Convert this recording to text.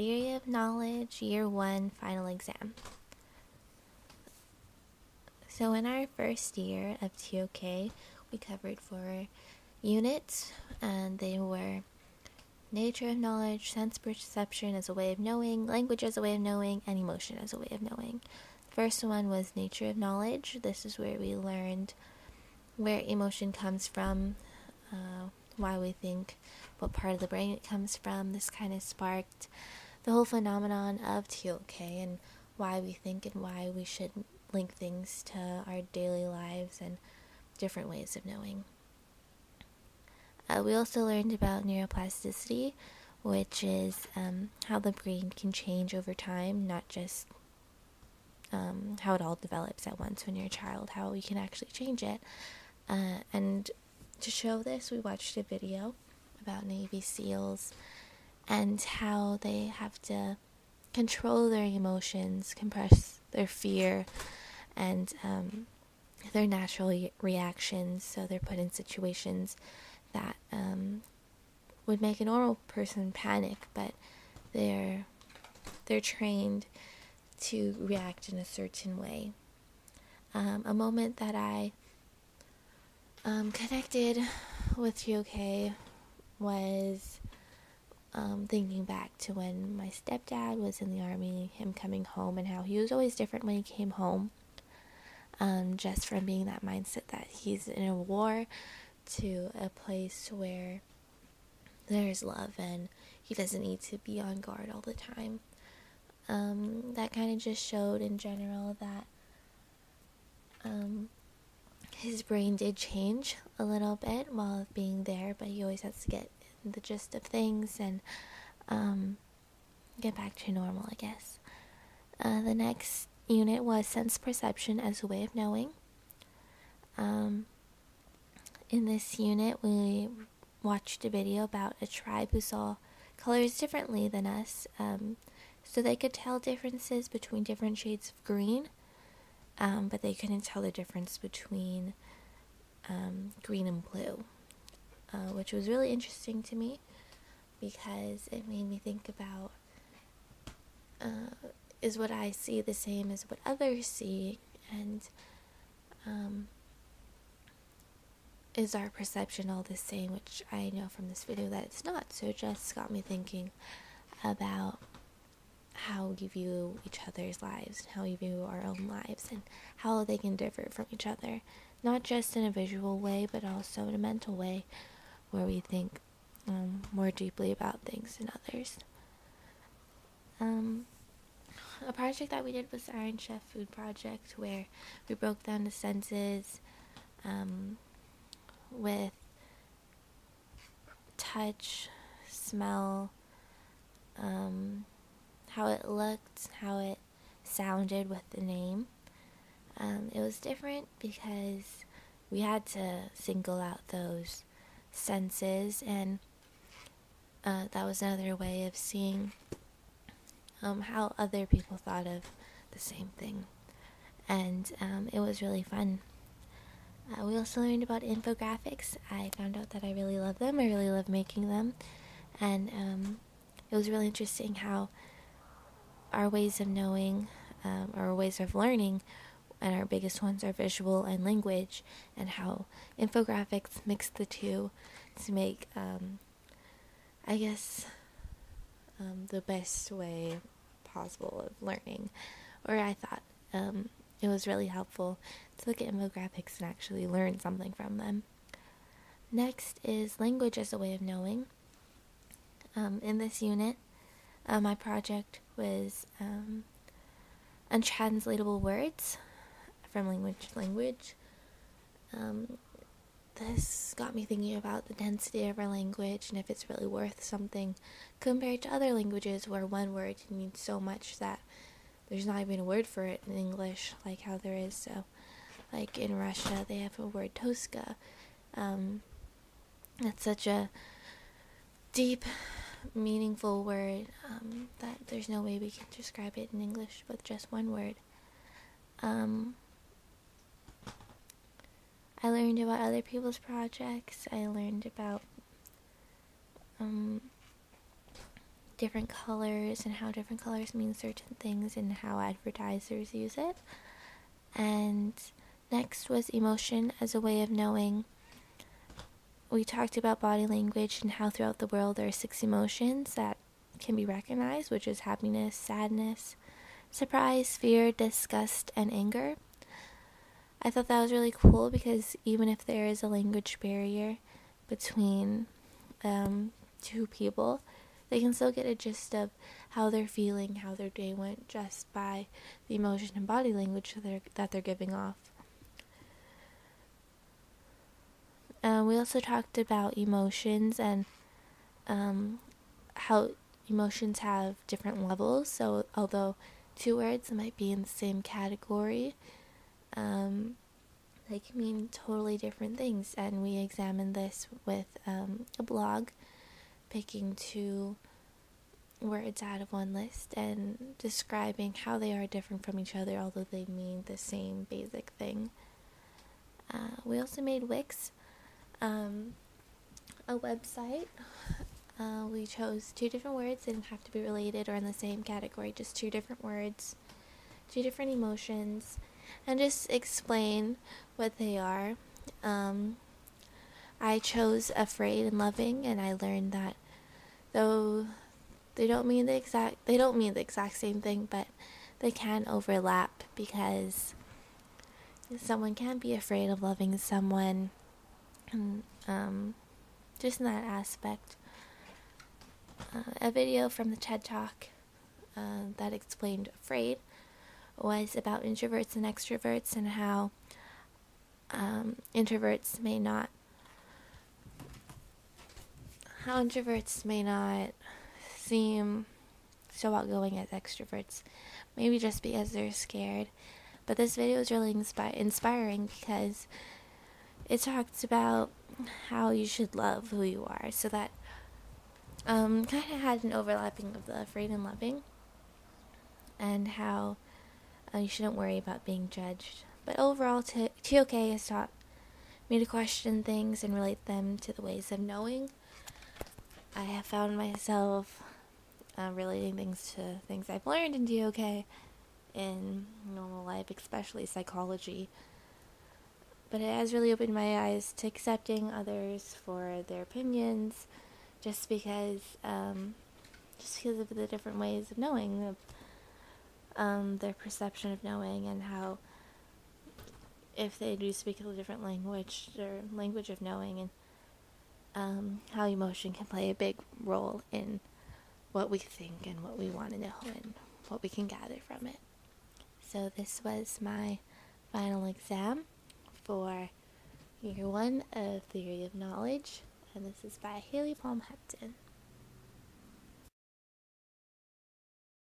Theory of Knowledge, Year 1, Final Exam. So in our first year of TOK, we covered 4 units, and they were nature of knowledge, sense perception as a way of knowing, language as a way of knowing, and emotion as a way of knowing. The first one was nature of knowledge. This is where we learned where emotion comes from, why we think, what part of the brain it comes from. This kind of sparked the whole phenomenon of TOK and why we think and why we should link things to our daily lives and different ways of knowing. We also learned about neuroplasticity, which is how the brain can change over time, not just how it all develops at once when you're a child, how we can actually change it. And to show this, we watched a video about Navy SEALs and how they have to control their emotions, compress their fear, and their natural reactions. So they're put in situations that would make a normal person panic, but they're trained to react in a certain way. A moment that I connected with TOK was thinking back to when my stepdad was in the Army, him coming home, and how he was always different when he came home, just from being that mindset that he's in a war to a place where there's love and he doesn't need to be on guard all the time. That kind of just showed in general that his brain did change a little bit while being there, but he always has to get the gist of things and get back to normal, I guess. The next unit was sense perception as a way of knowing. In this unit, we watched a video about a tribe who saw colors differently than us, so they could tell differences between different shades of green, but they couldn't tell the difference between green and blue, which was really interesting to me because it made me think about, is what I see the same as what others see, and is our perception all the same, which I know from this video that it's not. So it just got me thinking about how we view each other's lives, how we view our own lives, and how they can differ from each other, not just in a visual way, but also in a mental way, where we think more deeply about things than others. A project that we did was Iron Chef Food Project, where we broke down the senses with touch, smell, how it looked, how it sounded with the name. It was different because we had to single out those senses, and that was another way of seeing how other people thought of the same thing. And it was really fun. We also learned about infographics. I found out that I really love them. I really love making them. And it was really interesting how our ways of knowing, our ways of learning, and our biggest ones are visual and language, and how infographics mix the two to make, I guess, the best way possible of learning. Or I thought it was really helpful to look at infographics and actually learn something from them. Next is language as a way of knowing. In this unit, my project was untranslatable words from language to language. This got me thinking about the density of our language and if it's really worth something compared to other languages where one word means so much that there's not even a word for it in English, like how there is. So, like in Russia, they have a word toska. It's such a deep, meaningful word that there's no way we can describe it in English with just one word. I learned about other people's projects. I learned about different colors and how different colors mean certain things and how advertisers use it. And next was emotion as a way of knowing. We talked about body language and how throughout the world there are 6 emotions that can be recognized, which is happiness, sadness, surprise, fear, disgust, and anger. I thought that was really cool because even if there is a language barrier between two people, they can still get a gist of how they're feeling, how their day went, just by the emotion and body language that they're giving off. We also talked about emotions and how emotions have different levels. So although 2 words might be in the same category, they can mean totally different things. And we examined this with a blog, picking 2 words out of one list and describing how they are different from each other, although they mean the same basic thing. We also made Wix, a website. We chose 2 different words. They didn't have to be related or in the same category, just 2 different words, 2 different emotions, and just explain what they are. I chose afraid and loving, and I learned that though they don't mean the exact same thing, but they can overlap, because someone can be afraid of loving someone, just in that aspect. A video from the TED Talk that explained afraid was about introverts and extroverts, and how introverts may not seem so outgoing as extroverts, maybe just because they're scared. But this video is really inspiring because it talks about how you should love who you are, so that kind of had an overlapping of the afraid and loving, and how you shouldn't worry about being judged. But overall, TOK has taught me to question things and relate them to the ways of knowing. I have found myself relating things to things I've learned in TOK in normal life, especially psychology. But it has really opened my eyes to accepting others for their opinions, just because of the different ways of knowing, their perception of knowing, and how if they do speak a different language, their language of knowing, and how emotion can play a big role in what we think and what we want to know and what we can gather from it. So this was my final exam for Year 1 of Theory of Knowledge, and this is by Haley Palm Hepton.